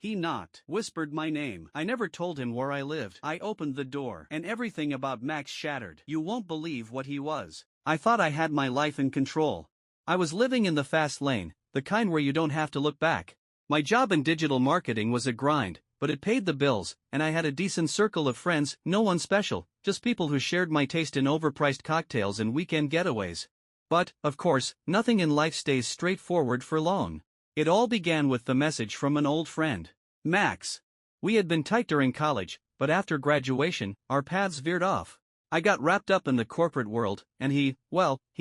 He knocked, whispered my name. I never told him where I lived. I opened the door, and everything about Max shattered. You won't believe what he was. I thought I had my life in control. I was living in the fast lane, the kind where you don't have to look back. My job in digital marketing was a grind, but it paid the bills, and I had a decent circle of friends, no one special, just people who shared my taste in overpriced cocktails and weekend getaways. But, of course, nothing in life stays straightforward for long. It all began with the message from an old friend. Max. We had been tight during college, but after graduation, our paths veered off. I got wrapped up in the corporate world, and he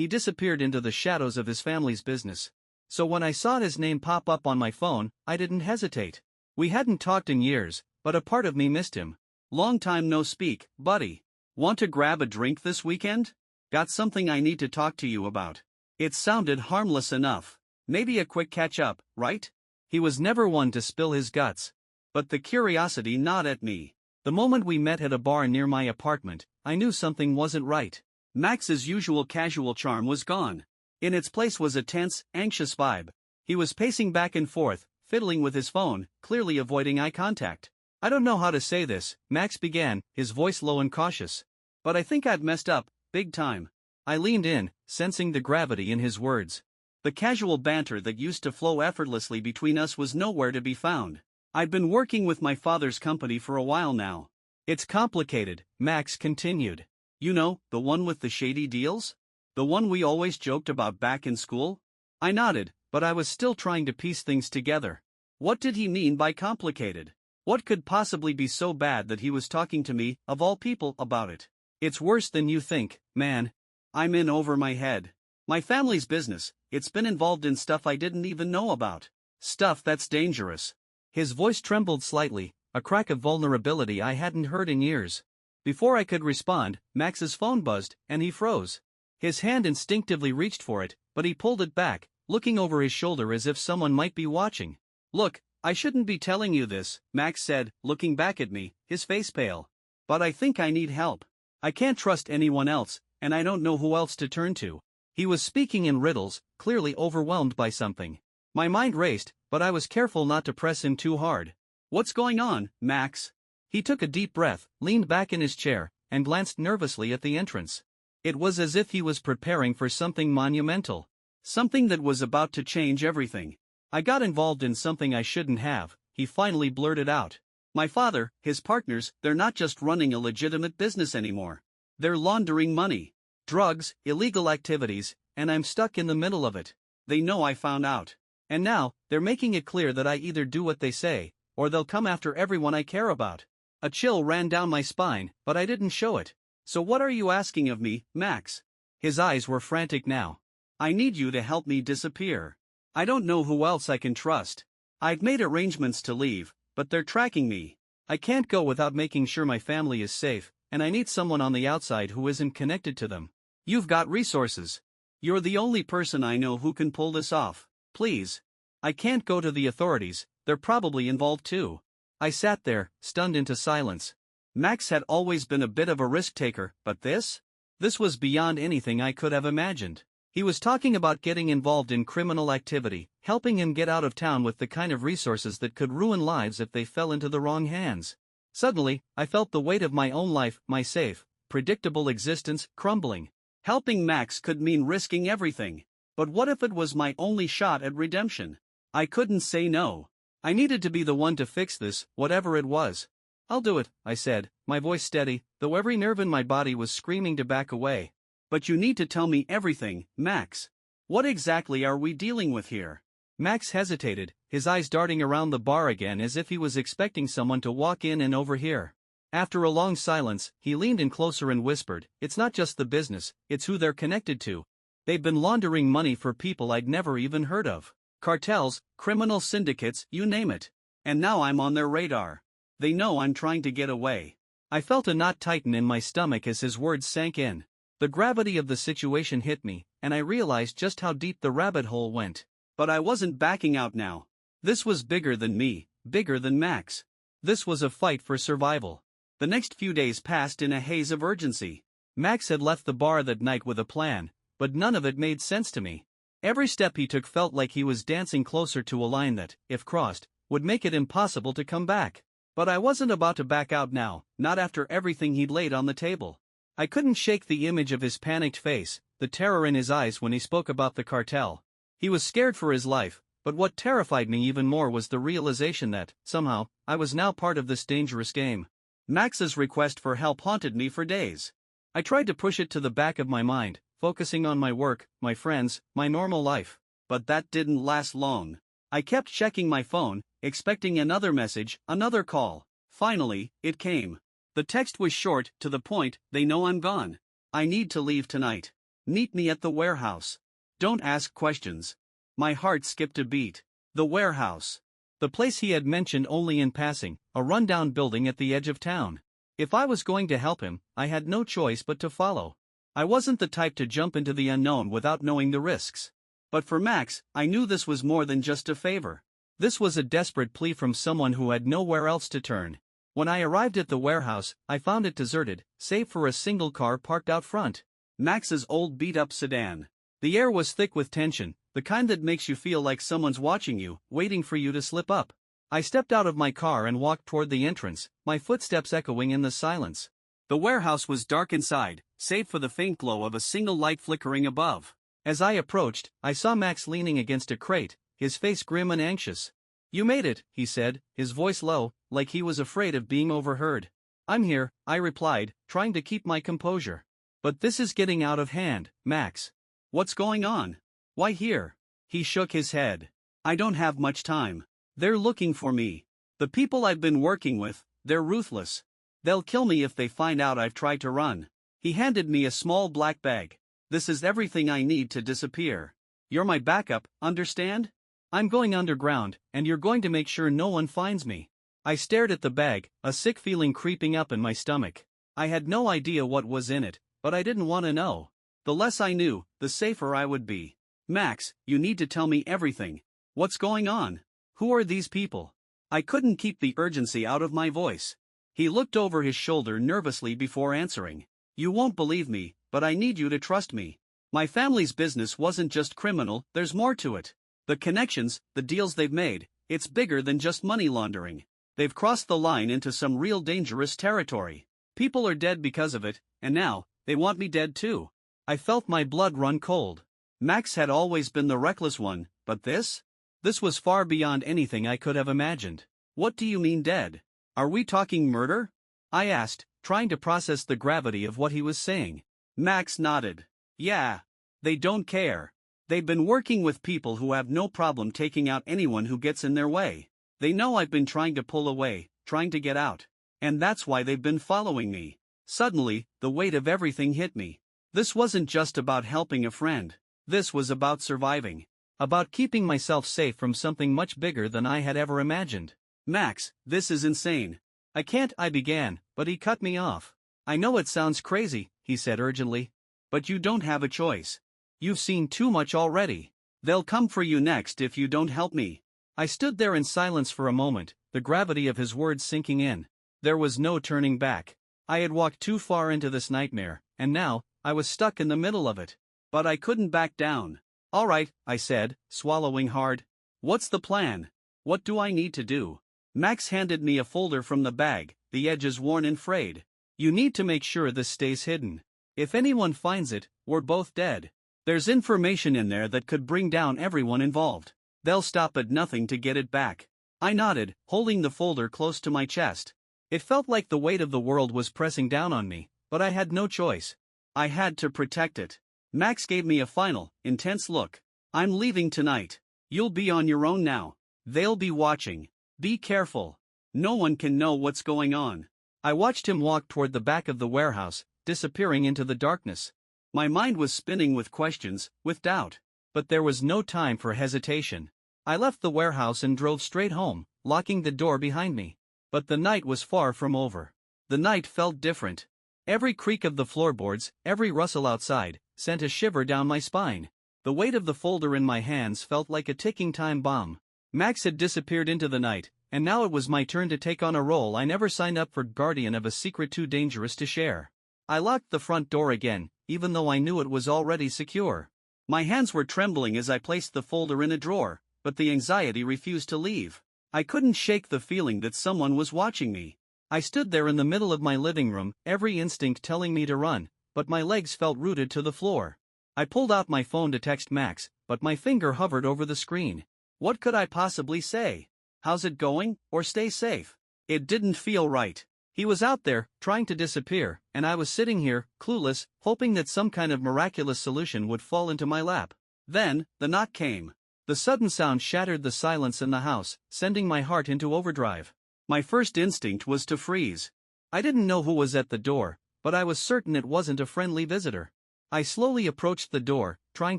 disappeared into the shadows of his family's business. So when I saw his name pop up on my phone, I didn't hesitate. We hadn't talked in years, but a part of me missed him. Long time no speak, buddy. Want to grab a drink this weekend? Got something I need to talk to you about. It sounded harmless enough. Maybe a quick catch-up, right? He was never one to spill his guts. But the curiosity gnawed at me. The moment we met at a bar near my apartment, I knew something wasn't right. Max's usual casual charm was gone. In its place was a tense, anxious vibe. He was pacing back and forth, fiddling with his phone, clearly avoiding eye contact. I don't know how to say this, Max began, his voice low and cautious. But I think I've messed up, big time. I leaned in, sensing the gravity in his words. The casual banter that used to flow effortlessly between us was nowhere to be found. I'd been working with my father's company for a while now. It's complicated, Max continued. You know, the one with the shady deals? The one we always joked about back in school? I nodded, but I was still trying to piece things together. What did he mean by complicated? What could possibly be so bad that he was talking to me, of all people, about it? It's worse than you think, man. I'm in over my head. My family's business, it's been involved in stuff I didn't even know about. Stuff that's dangerous. His voice trembled slightly, a crack of vulnerability I hadn't heard in years. Before I could respond, Max's phone buzzed, and he froze. His hand instinctively reached for it, but he pulled it back, looking over his shoulder as if someone might be watching. Look, I shouldn't be telling you this, Max said, looking back at me, his face pale. But I think I need help. I can't trust anyone else, and I don't know who else to turn to. He was speaking in riddles, clearly overwhelmed by something. My mind raced, but I was careful not to press him too hard. What's going on, Max? He took a deep breath, leaned back in his chair, and glanced nervously at the entrance. It was as if he was preparing for something monumental. Something that was about to change everything. I got involved in something I shouldn't have, he finally blurted out. My father, his partners, they're not just running a legitimate business anymore. They're laundering money. Drugs, illegal activities, and I'm stuck in the middle of it. They know I found out. And now, they're making it clear that I either do what they say, or they'll come after everyone I care about. A chill ran down my spine, but I didn't show it. So what are you asking of me, Max? His eyes were frantic now. I need you to help me disappear. I don't know who else I can trust. I've made arrangements to leave, but they're tracking me. I can't go without making sure my family is safe, and I need someone on the outside who isn't connected to them. You've got resources. You're the only person I know who can pull this off. Please. I can't go to the authorities, they're probably involved too. I sat there, stunned into silence. Max had always been a bit of a risk-taker, but this? This was beyond anything I could have imagined. He was talking about getting involved in criminal activity, helping him get out of town with the kind of resources that could ruin lives if they fell into the wrong hands. Suddenly, I felt the weight of my own life, my safe, predictable existence, crumbling. Helping Max could mean risking everything. But what if it was my only shot at redemption? I couldn't say no. I needed to be the one to fix this, whatever it was. I'll do it, I said, my voice steady, though every nerve in my body was screaming to back away. But you need to tell me everything, Max. What exactly are we dealing with here? Max hesitated, his eyes darting around the bar again as if he was expecting someone to walk in and overhear. After a long silence, he leaned in closer and whispered, it's not just the business, it's who they're connected to. They've been laundering money for people I'd never even heard of. Cartels, criminal syndicates, you name it. And now I'm on their radar. They know I'm trying to get away. I felt a knot tighten in my stomach as his words sank in. The gravity of the situation hit me, and I realized just how deep the rabbit hole went. But I wasn't backing out now. This was bigger than me, bigger than Max. This was a fight for survival. The next few days passed in a haze of urgency. Max had left the bar that night with a plan, but none of it made sense to me. Every step he took felt like he was dancing closer to a line that, if crossed, would make it impossible to come back. But I wasn't about to back out now, not after everything he'd laid on the table. I couldn't shake the image of his panicked face, the terror in his eyes when he spoke about the cartel. He was scared for his life, but what terrified me even more was the realization that, somehow, I was now part of this dangerous game. Max's request for help haunted me for days. I tried to push it to the back of my mind, focusing on my work, my friends, my normal life. But that didn't last long. I kept checking my phone, expecting another message, another call. Finally, it came. The text was short, to the point: "They know I'm gone. I need to leave tonight. Meet me at the warehouse. Don't ask questions." My heart skipped a beat. The warehouse. The place he had mentioned only in passing, a rundown building at the edge of town. If I was going to help him, I had no choice but to follow. I wasn't the type to jump into the unknown without knowing the risks. But for Max, I knew this was more than just a favor. This was a desperate plea from someone who had nowhere else to turn. When I arrived at the warehouse, I found it deserted, save for a single car parked out front. Max's old beat-up sedan. The air was thick with tension, the kind that makes you feel like someone's watching you, waiting for you to slip up. I stepped out of my car and walked toward the entrance, my footsteps echoing in the silence. The warehouse was dark inside, save for the faint glow of a single light flickering above. As I approached, I saw Max leaning against a crate, his face grim and anxious. "You made it," he said, his voice low, like he was afraid of being overheard. "I'm here," I replied, trying to keep my composure. "But this is getting out of hand, Max. What's going on? Why here?" He shook his head. "I don't have much time. They're looking for me. The people I've been working with, they're ruthless. They'll kill me if they find out I've tried to run." He handed me a small black bag. "This is everything I need to disappear. You're my backup, understand? I'm going underground, and you're going to make sure no one finds me." I stared at the bag, a sick feeling creeping up in my stomach. I had no idea what was in it, but I didn't want to know. The less I knew, the safer I would be. "Max, you need to tell me everything. What's going on? Who are these people?" I couldn't keep the urgency out of my voice. He looked over his shoulder nervously before answering. "You won't believe me, but I need you to trust me. My family's business wasn't just criminal, there's more to it. The connections, the deals they've made, it's bigger than just money laundering. They've crossed the line into some real dangerous territory. People are dead because of it, and now, they want me dead too." I felt my blood run cold. Max had always been the reckless one, but this? This was far beyond anything I could have imagined. "What do you mean dead? Are we talking murder?" I asked, trying to process the gravity of what he was saying. Max nodded. "Yeah. They don't care. They've been working with people who have no problem taking out anyone who gets in their way. They know I've been trying to pull away, trying to get out. And that's why they've been following me." Suddenly, the weight of everything hit me. This wasn't just about helping a friend. This was about surviving. About keeping myself safe from something much bigger than I had ever imagined. "Max, this is insane. I can't," I began, but he cut me off. "I know it sounds crazy," he said urgently. "But you don't have a choice. You've seen too much already. They'll come for you next if you don't help me." I stood there in silence for a moment, the gravity of his words sinking in. There was no turning back. I had walked too far into this nightmare, and now, I was stuck in the middle of it. But I couldn't back down. "All right," I said, swallowing hard. "What's the plan? What do I need to do?" Max handed me a folder from the bag, the edges worn and frayed. "You need to make sure this stays hidden. If anyone finds it, we're both dead. There's information in there that could bring down everyone involved. They'll stop at nothing to get it back." I nodded, holding the folder close to my chest. It felt like the weight of the world was pressing down on me, but I had no choice. I had to protect it. Max gave me a final, intense look. "I'm leaving tonight. You'll be on your own now. They'll be watching. Be careful. No one can know what's going on." I watched him walk toward the back of the warehouse, disappearing into the darkness. My mind was spinning with questions, with doubt. But there was no time for hesitation. I left the warehouse and drove straight home, locking the door behind me. But the night was far from over. The night felt different. Every creak of the floorboards, every rustle outside, sent a shiver down my spine. The weight of the folder in my hands felt like a ticking time bomb. Max had disappeared into the night, and now it was my turn to take on a role I never signed up for, guardian of a secret too dangerous to share. I locked the front door again, even though I knew it was already secure. My hands were trembling as I placed the folder in a drawer, but the anxiety refused to leave. I couldn't shake the feeling that someone was watching me. I stood there in the middle of my living room, every instinct telling me to run, but my legs felt rooted to the floor. I pulled out my phone to text Max, but my finger hovered over the screen. What could I possibly say? How's it going, or stay safe? It didn't feel right. He was out there, trying to disappear, and I was sitting here, clueless, hoping that some kind of miraculous solution would fall into my lap. Then, the knock came. The sudden sound shattered the silence in the house, sending my heart into overdrive. My first instinct was to freeze. I didn't know who was at the door, but I was certain it wasn't a friendly visitor. I slowly approached the door, trying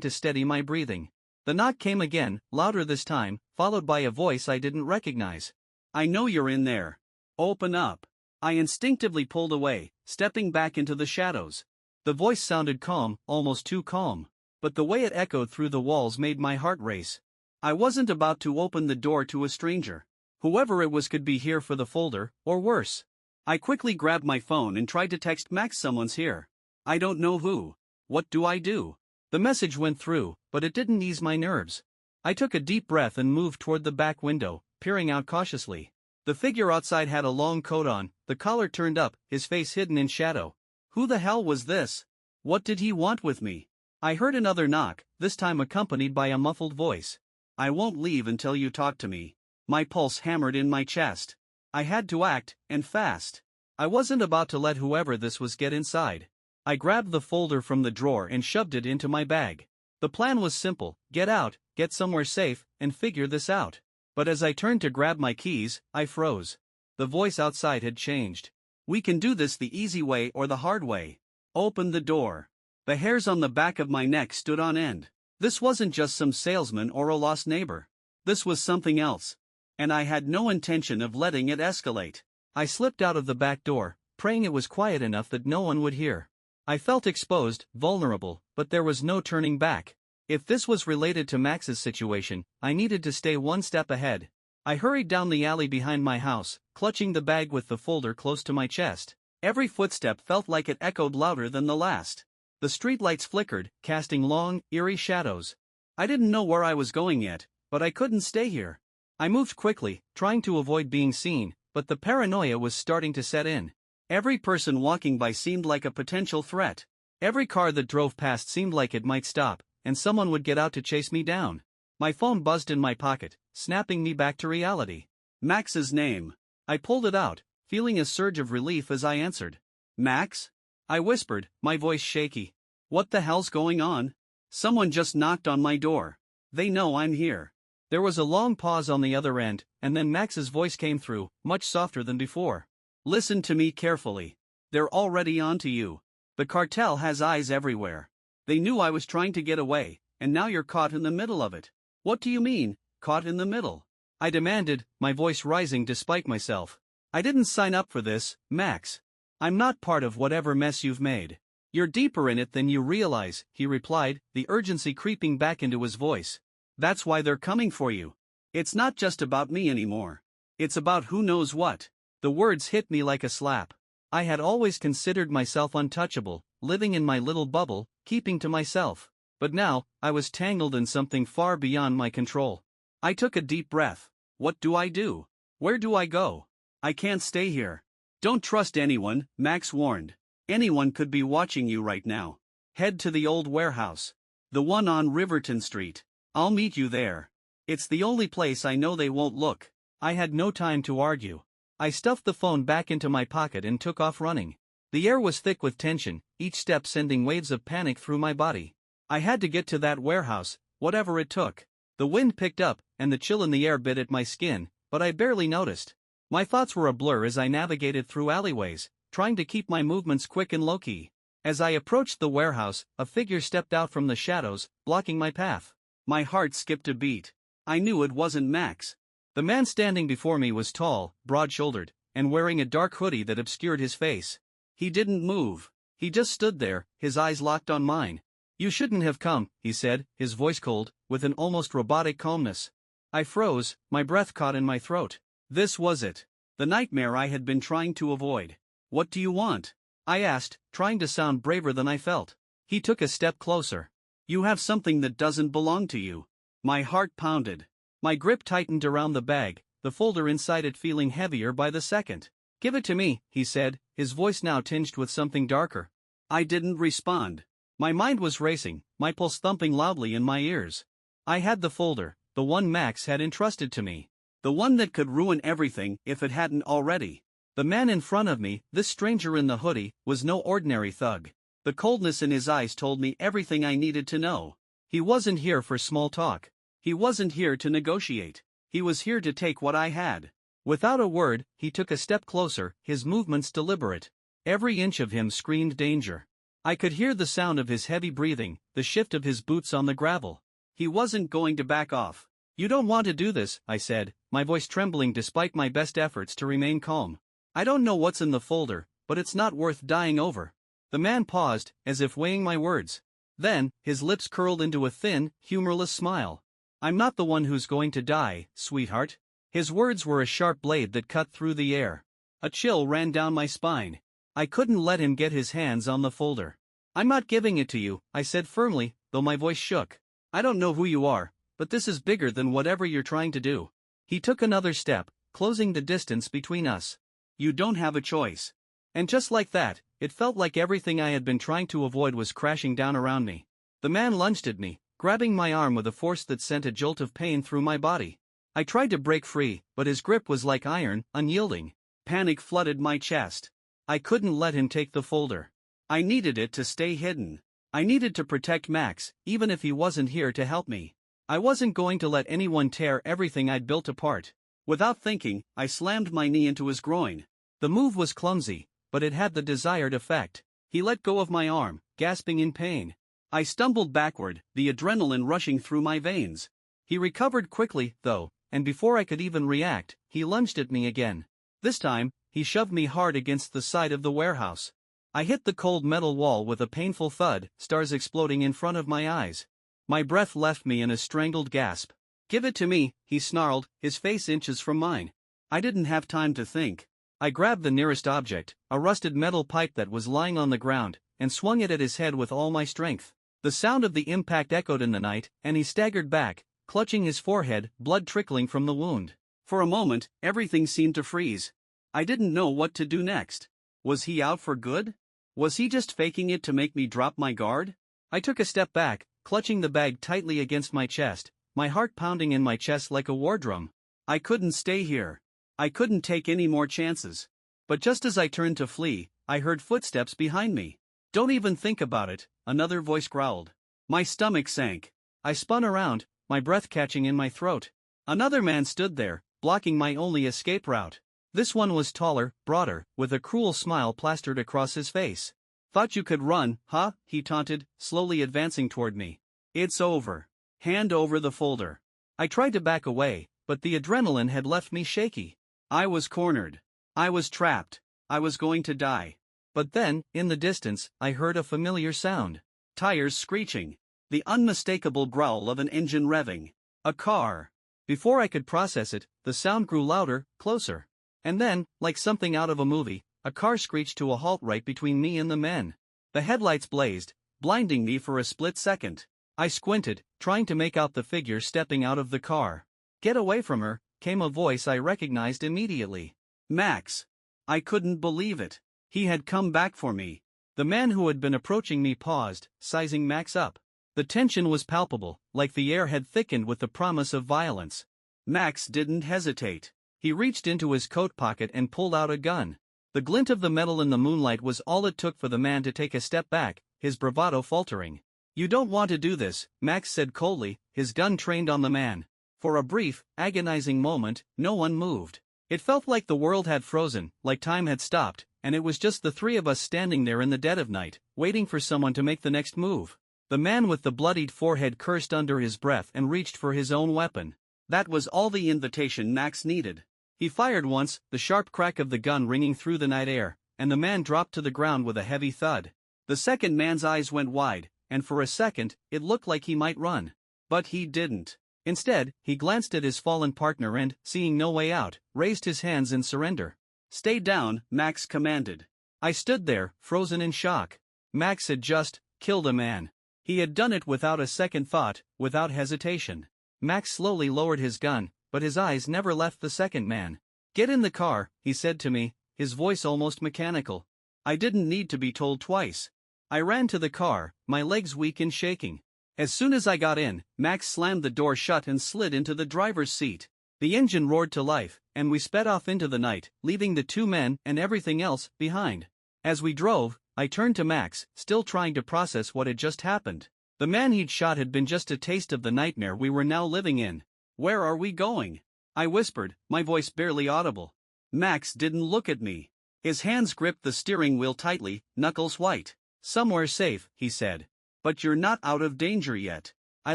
to steady my breathing. The knock came again, louder this time, followed by a voice I didn't recognize. I know you're in there. Open up. I instinctively pulled away, stepping back into the shadows. The voice sounded calm, almost too calm, but the way it echoed through the walls made my heart race. I wasn't about to open the door to a stranger. Whoever it was could be here for the folder, or worse. I quickly grabbed my phone and tried to text Max, someone's here. I don't know who. What do I do? The message went through, but it didn't ease my nerves. I took a deep breath and moved toward the back window, peering out cautiously. The figure outside had a long coat on, the collar turned up, his face hidden in shadow. Who the hell was this? What did he want with me? I heard another knock, this time accompanied by a muffled voice. I won't leave until you talk to me. My pulse hammered in my chest. I had to act, and fast. I wasn't about to let whoever this was get inside. I grabbed the folder from the drawer and shoved it into my bag. The plan was simple: get out, get somewhere safe, and figure this out. But as I turned to grab my keys, I froze. The voice outside had changed. We can do this the easy way or the hard way. Open the door. The hairs on the back of my neck stood on end. This wasn't just some salesman or a lost neighbor. This was something else. And I had no intention of letting it escalate. I slipped out of the back door, praying it was quiet enough that no one would hear. I felt exposed, vulnerable, but there was no turning back. If this was related to Max's situation, I needed to stay one step ahead. I hurried down the alley behind my house, clutching the bag with the folder close to my chest. Every footstep felt like it echoed louder than the last. The streetlights flickered, casting long, eerie shadows. I didn't know where I was going yet, but I couldn't stay here. I moved quickly, trying to avoid being seen, but the paranoia was starting to set in. Every person walking by seemed like a potential threat. Every car that drove past seemed like it might stop, and someone would get out to chase me down. My phone buzzed in my pocket, snapping me back to reality. Max's name. I pulled it out, feeling a surge of relief as I answered. Max? I whispered, my voice shaky. What the hell's going on? Someone just knocked on my door. They know I'm here. There was a long pause on the other end, and then Max's voice came through, much softer than before. Listen to me carefully. They're already on to you. The cartel has eyes everywhere. They knew I was trying to get away, and now you're caught in the middle of it. What do you mean, caught in the middle? I demanded, my voice rising despite myself. I didn't sign up for this, Max. I'm not part of whatever mess you've made. You're deeper in it than you realize, he replied, the urgency creeping back into his voice. That's why they're coming for you. It's not just about me anymore. It's about who knows what. The words hit me like a slap. I had always considered myself untouchable, living in my little bubble, keeping to myself. But now, I was tangled in something far beyond my control. I took a deep breath. What do I do? Where do I go? I can't stay here. Don't trust anyone, Max warned. Anyone could be watching you right now. Head to the old warehouse. The one on Riverton Street. I'll meet you there. It's the only place I know they won't look. I had no time to argue. I stuffed the phone back into my pocket and took off running. The air was thick with tension, each step sending waves of panic through my body. I had to get to that warehouse, whatever it took. The wind picked up, and the chill in the air bit at my skin, but I barely noticed. My thoughts were a blur as I navigated through alleyways, trying to keep my movements quick and low-key. As I approached the warehouse, a figure stepped out from the shadows, blocking my path. My heart skipped a beat. I knew it wasn't Max. The man standing before me was tall, broad-shouldered, and wearing a dark hoodie that obscured his face. He didn't move. He just stood there, his eyes locked on mine. You shouldn't have come, he said, his voice cold, with an almost robotic calmness. I froze, my breath caught in my throat. This was it. The nightmare I had been trying to avoid. What do you want? I asked, trying to sound braver than I felt. He took a step closer. You have something that doesn't belong to you. My heart pounded. My grip tightened around the bag, the folder inside it feeling heavier by the second. "Give it to me," he said, his voice now tinged with something darker. I didn't respond. My mind was racing, my pulse thumping loudly in my ears. I had the folder, the one Max had entrusted to me. The one that could ruin everything if it hadn't already. The man in front of me, this stranger in the hoodie, was no ordinary thug. The coldness in his eyes told me everything I needed to know. He wasn't here for small talk. He wasn't here to negotiate. He was here to take what I had. Without a word, he took a step closer, his movements deliberate. Every inch of him screamed danger. I could hear the sound of his heavy breathing, the shift of his boots on the gravel. He wasn't going to back off. "You don't want to do this," I said, my voice trembling despite my best efforts to remain calm. "I don't know what's in the folder, but it's not worth dying over." The man paused, as if weighing my words. Then, his lips curled into a thin, humorless smile. "I'm not the one who's going to die, sweetheart." His words were a sharp blade that cut through the air. A chill ran down my spine. I couldn't let him get his hands on the folder. "I'm not giving it to you," I said firmly, though my voice shook. "I don't know who you are, but this is bigger than whatever you're trying to do." He took another step, closing the distance between us. "You don't have a choice." And just like that, it felt like everything I had been trying to avoid was crashing down around me. The man lunged at me, grabbing my arm with a force that sent a jolt of pain through my body. I tried to break free, but his grip was like iron, unyielding. Panic flooded my chest. I couldn't let him take the folder. I needed it to stay hidden. I needed to protect Max, even if he wasn't here to help me. I wasn't going to let anyone tear everything I'd built apart. Without thinking, I slammed my knee into his groin. The move was clumsy, but it had the desired effect. He let go of my arm, gasping in pain. I stumbled backward, the adrenaline rushing through my veins. He recovered quickly, though, and before I could even react, he lunged at me again. This time, he shoved me hard against the side of the warehouse. I hit the cold metal wall with a painful thud, stars exploding in front of my eyes. My breath left me in a strangled gasp. "Give it to me," he snarled, his face inches from mine. I didn't have time to think. I grabbed the nearest object, a rusted metal pipe that was lying on the ground, and swung it at his head with all my strength. The sound of the impact echoed in the night, and he staggered back, clutching his forehead, blood trickling from the wound. For a moment, everything seemed to freeze. I didn't know what to do next. Was he out for good? Was he just faking it to make me drop my guard? I took a step back, clutching the bag tightly against my chest, my heart pounding in my chest like a war drum. I couldn't stay here. I couldn't take any more chances. But just as I turned to flee, I heard footsteps behind me. "Don't even think about it," another voice growled. My stomach sank. I spun around, my breath catching in my throat. Another man stood there, blocking my only escape route. This one was taller, broader, with a cruel smile plastered across his face. "Thought you could run, huh?" he taunted, slowly advancing toward me. "It's over. Hand over the folder." I tried to back away, but the adrenaline had left me shaky. I was cornered. I was trapped. I was going to die. But then, in the distance, I heard a familiar sound. Tires screeching. The unmistakable growl of an engine revving. A car. Before I could process it, the sound grew louder, closer. And then, like something out of a movie, a car screeched to a halt right between me and the men. The headlights blazed, blinding me for a split second. I squinted, trying to make out the figure stepping out of the car. "Get away from her," came a voice I recognized immediately. Max. I couldn't believe it. He had come back for me. The man who had been approaching me paused, sizing Max up. The tension was palpable, like the air had thickened with the promise of violence. Max didn't hesitate. He reached into his coat pocket and pulled out a gun. The glint of the metal in the moonlight was all it took for the man to take a step back, his bravado faltering. "You don't want to do this," Max said coldly, his gun trained on the man. For a brief, agonizing moment, no one moved. It felt like the world had frozen, like time had stopped, and it was just the three of us standing there in the dead of night, waiting for someone to make the next move. The man with the bloodied forehead cursed under his breath and reached for his own weapon. That was all the invitation Max needed. He fired once, the sharp crack of the gun ringing through the night air, and the man dropped to the ground with a heavy thud. The second man's eyes went wide, and for a second, it looked like he might run. But he didn't. Instead, he glanced at his fallen partner and, seeing no way out, raised his hands in surrender. "Stay down," Max commanded. I stood there, frozen in shock. Max had just killed a man. He had done it without a second thought, without hesitation. Max slowly lowered his gun, but his eyes never left the second man. "Get in the car," he said to me, his voice almost mechanical. I didn't need to be told twice. I ran to the car, my legs weak and shaking. As soon as I got in, Max slammed the door shut and slid into the driver's seat. The engine roared to life, and we sped off into the night, leaving the two men and everything else behind. As we drove, I turned to Max, still trying to process what had just happened. The man he'd shot had been just a taste of the nightmare we were now living in. "Where are we going?" I whispered, my voice barely audible. Max didn't look at me. His hands gripped the steering wheel tightly, knuckles white. "Somewhere safe," he said. "But you're not out of danger yet." I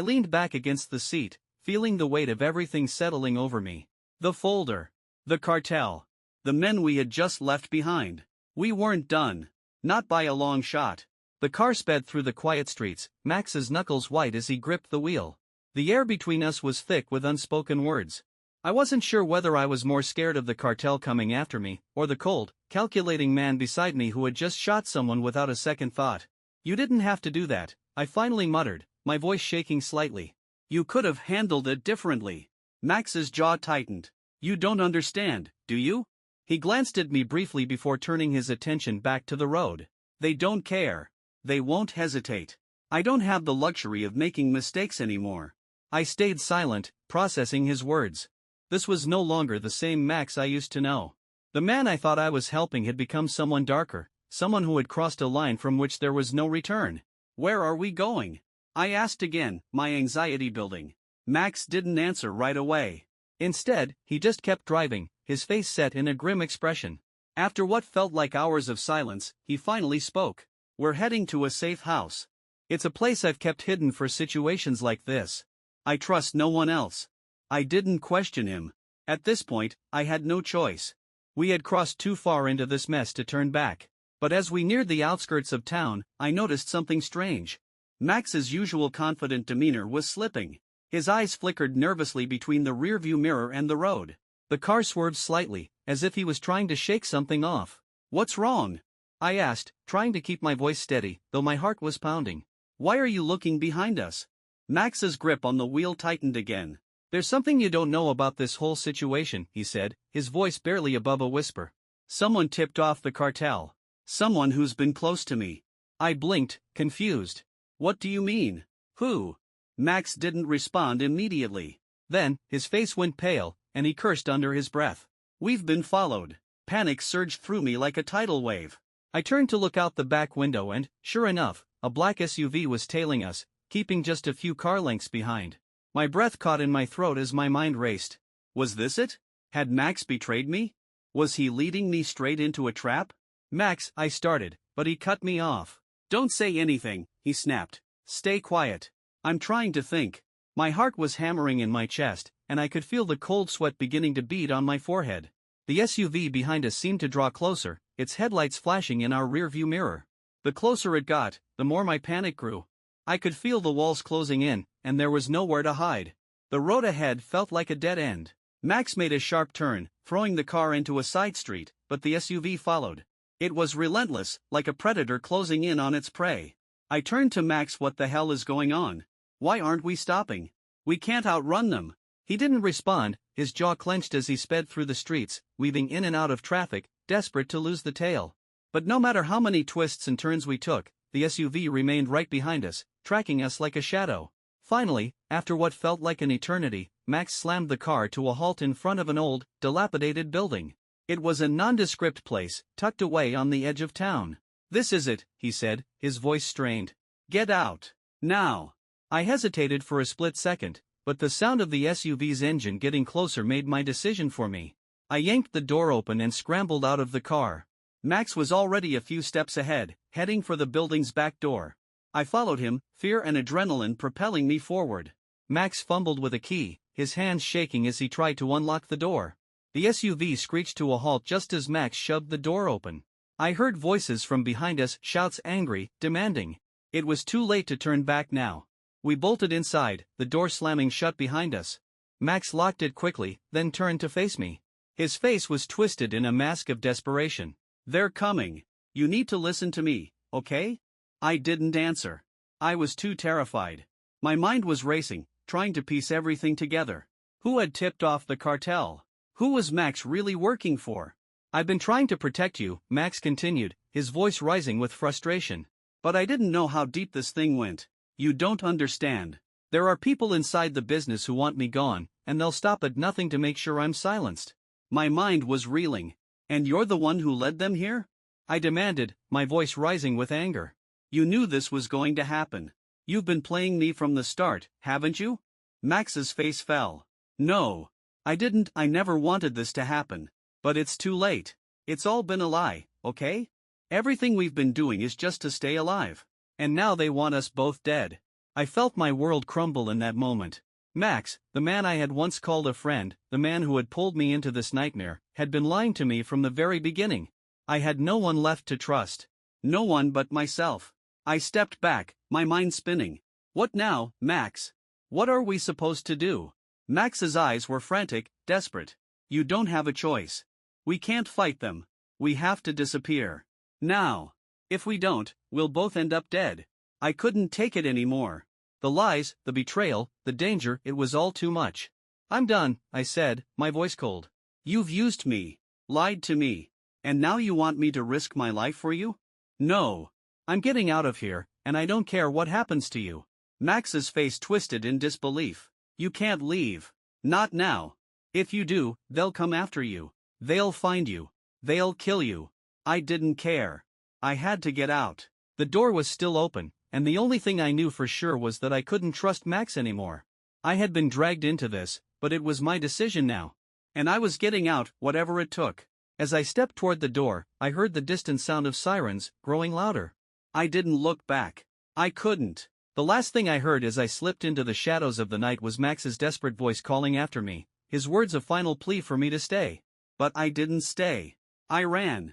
leaned back against the seat, feeling the weight of everything settling over me. The folder. The cartel. The men we had just left behind. We weren't done. Not by a long shot. The car sped through the quiet streets, Max's knuckles white as he gripped the wheel. The air between us was thick with unspoken words. I wasn't sure whether I was more scared of the cartel coming after me, or the cold, calculating man beside me who had just shot someone without a second thought. "You didn't have to do that," I finally muttered, my voice shaking slightly. "You could have handled it differently." Max's jaw tightened. "You don't understand, do you?" He glanced at me briefly before turning his attention back to the road. "They don't care. They won't hesitate. I don't have the luxury of making mistakes anymore." I stayed silent, processing his words. This was no longer the same Max I used to know. The man I thought I was helping had become someone darker, someone who had crossed a line from which there was no return. "Where are we going?" I asked again, my anxiety building. Max didn't answer right away. Instead, he just kept driving, his face set in a grim expression. After what felt like hours of silence, he finally spoke. "We're heading to a safe house. It's a place I've kept hidden for situations like this. I trust no one else." I didn't question him. At this point, I had no choice. We had crossed too far into this mess to turn back. But as we neared the outskirts of town, I noticed something strange. Max's usual confident demeanor was slipping. His eyes flickered nervously between the rearview mirror and the road. The car swerved slightly, as if he was trying to shake something off. "What's wrong?" I asked, trying to keep my voice steady, though my heart was pounding. "Why are you looking behind us?" Max's grip on the wheel tightened again. "There's something you don't know about this whole situation," he said, his voice barely above a whisper. "Someone tipped off the cartel. Someone who's been close to me." I blinked, confused. "What do you mean? Who?" Max didn't respond immediately. Then, his face went pale, and he cursed under his breath. "We've been followed." Panic surged through me like a tidal wave. I turned to look out the back window and, sure enough, a black SUV was tailing us, keeping just a few car lengths behind. My breath caught in my throat as my mind raced. Was this it? Had Max betrayed me? Was he leading me straight into a trap? "Max," I started, but he cut me off. "Don't say anything," he snapped. "Stay quiet. I'm trying to think." My heart was hammering in my chest, and I could feel the cold sweat beginning to bead on my forehead. The SUV behind us seemed to draw closer, its headlights flashing in our rearview mirror. The closer it got, the more my panic grew. I could feel the walls closing in, and there was nowhere to hide. The road ahead felt like a dead end. Max made a sharp turn, throwing the car into a side street, but the SUV followed. It was relentless, like a predator closing in on its prey. I turned to Max. "What the hell is going on? Why aren't we stopping? We can't outrun them." He didn't respond, his jaw clenched as he sped through the streets, weaving in and out of traffic, desperate to lose the tail. But no matter how many twists and turns we took, the SUV remained right behind us, tracking us like a shadow. Finally, after what felt like an eternity, Max slammed the car to a halt in front of an old, dilapidated building. It was a nondescript place, tucked away on the edge of town. "This is it," he said, his voice strained. "Get out. Now." I hesitated for a split second, but the sound of the SUV's engine getting closer made my decision for me. I yanked the door open and scrambled out of the car. Max was already a few steps ahead, heading for the building's back door. I followed him, fear and adrenaline propelling me forward. Max fumbled with a key, his hands shaking as he tried to unlock the door. The SUV screeched to a halt just as Max shoved the door open. I heard voices from behind us, shouts angry, demanding. It was too late to turn back now. We bolted inside, the door slamming shut behind us. Max locked it quickly, then turned to face me. His face was twisted in a mask of desperation. "They're coming. You need to listen to me, okay?" I didn't answer. I was too terrified. My mind was racing, trying to piece everything together. Who had tipped off the cartel? Who was Max really working for? I've been trying to protect you, Max continued, his voice rising with frustration. But I didn't know how deep this thing went. You don't understand. There are people inside the business who want me gone, and they'll stop at nothing to make sure I'm silenced. My mind was reeling. And you're the one who led them here? I demanded, my voice rising with anger. You knew this was going to happen. You've been playing me from the start, haven't you? Max's face fell. No. I didn't. I never wanted this to happen. But it's too late. It's all been a lie, okay? Everything we've been doing is just to stay alive. And now they want us both dead. I felt my world crumble in that moment. Max, the man I had once called a friend, the man who had pulled me into this nightmare, had been lying to me from the very beginning. I had no one left to trust. No one but myself. I stepped back, my mind spinning. What now, Max? What are we supposed to do? Max's eyes were frantic, desperate. You don't have a choice. We can't fight them. We have to disappear. Now. If we don't, we'll both end up dead. I couldn't take it anymore. The lies, the betrayal, the danger, it was all too much. I'm done, I said, my voice cold. You've used me. Lied to me. And now you want me to risk my life for you? No. I'm getting out of here, and I don't care what happens to you. Max's face twisted in disbelief. You can't leave. Not now. If you do, they'll come after you. They'll find you. They'll kill you. I didn't care. I had to get out. The door was still open, and the only thing I knew for sure was that I couldn't trust Max anymore. I had been dragged into this, but it was my decision now. And I was getting out, whatever it took. As I stepped toward the door, I heard the distant sound of sirens, growing louder. I didn't look back. I couldn't. The last thing I heard as I slipped into the shadows of the night was Max's desperate voice calling after me, his words a final plea for me to stay. But I didn't stay. I ran.